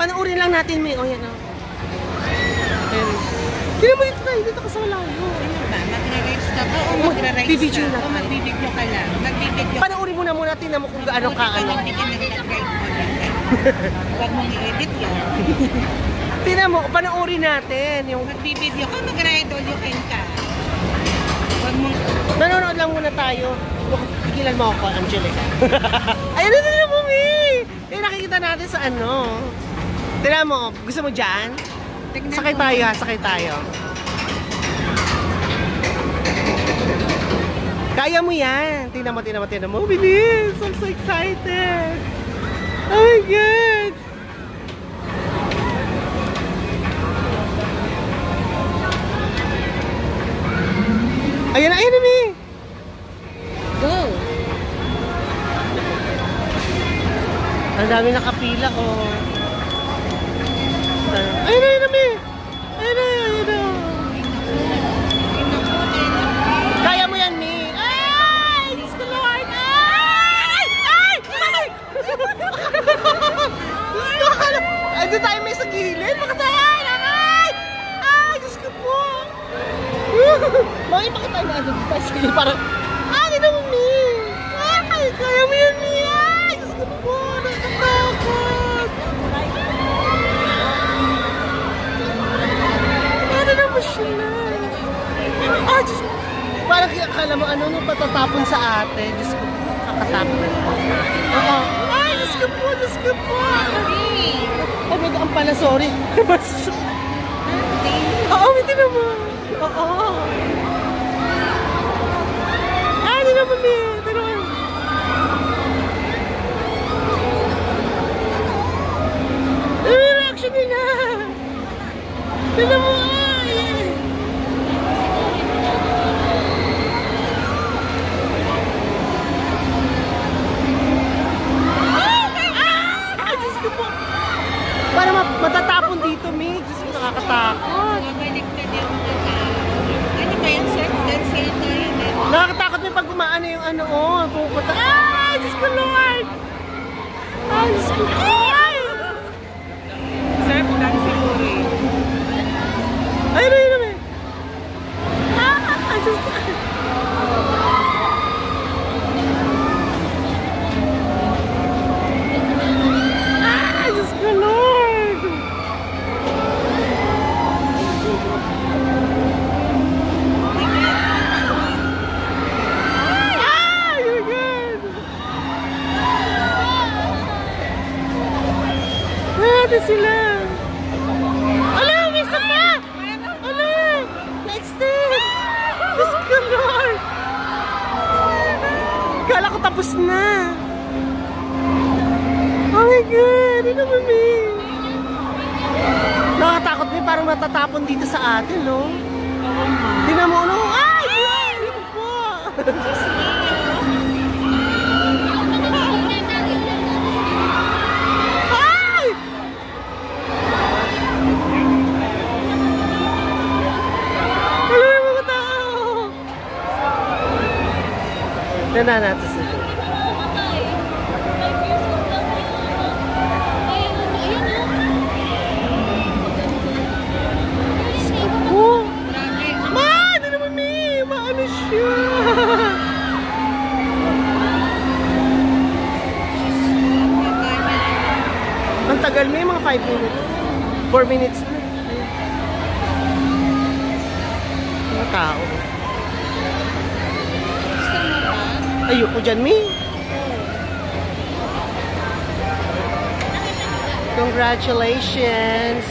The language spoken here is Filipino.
Panoorin lang natin, May. O, yan, o. Tignan mo dito tayo. Dito ka sa malayo. Ano ba? Magra-rides ka ba o magra-rides ka? Bibidyo na. O magbibidyo ka lang? Magbibidyo ka. Panoorin mo na muna. Tingnan mo kung gaano ka, ano. Hindi ka nag-drive mo lang. Huwag mong i-edit yun. Tingnan mo, panoorin natin. Yung... Magbibidyo ka, mag-ride all you can ka. Huwag mong... Nanonood lang muna tayo. Tigilan mo ako, Angelica. Ayun na nila mo, May. Yung nakikita natin sa ano. Tingnan mo, gusto mo dyan? Sakay tayo ha, sakay tayo. Kaya mo yan. Tingnan mo. Bilis! I'm so excited. Oh my God! Ayan na, May. Go! Ang dami nakapila, oh. Ayun na, May. Ayun na. Kaya mo yan, May. Ay! Diyos ko, Lord! Ay! Ay, doon tayo may sa gilid. Makatayan! Ay! Diyos ko po! Makipakita tayo na ano dito. Sige, parang... Ganda mo, May! Ay! Kaya mo yan, May! Ay! Diyos ko po! Nakatakot! Ano naman siya na? Ay! Diyos ko! Parang akala mo ano nung patatapon sa ate. Diyos ko po! Nakatapon. Oo. Ay! Diyos ko po! Oh, may daan pala. Sorry. Oo, hindi naman. Oo. Hindi naman, May. Pero ano? Ano yung reaction nila? Tignan mo, ay! Diyos ko po! Para matatapon dito, May. Diyos ko, nakakatakot. Mabalik ka din mga tao. Ano ba yung surf dance center yun eh? Nakakatakot may pag umaano yung ano, oh, pupunta. Ay, Diyos ko, Lord! Ay, Diyos ko, ay! Surf dance siguro eh. Ay, May! Ay, Diyos ko! Ay, Diyos ko, Lord! Sila. Ala, may isa pa! Ala, na-extend! Diyos ko, Lord! Kala ko tapos na. Oh my God! Ano ba, May? Nakatakot, May. Parang matatapon dito sa atin, no? Tingnan mo, no? Ay! Ano po? Na natin sila. Oh! Ma! Hindi naman, May! Maano siya? Ang tagal, May. Mga 5 minutes. 4 minutes na. Mga tao. Ayoko dyan, May. Congratulations.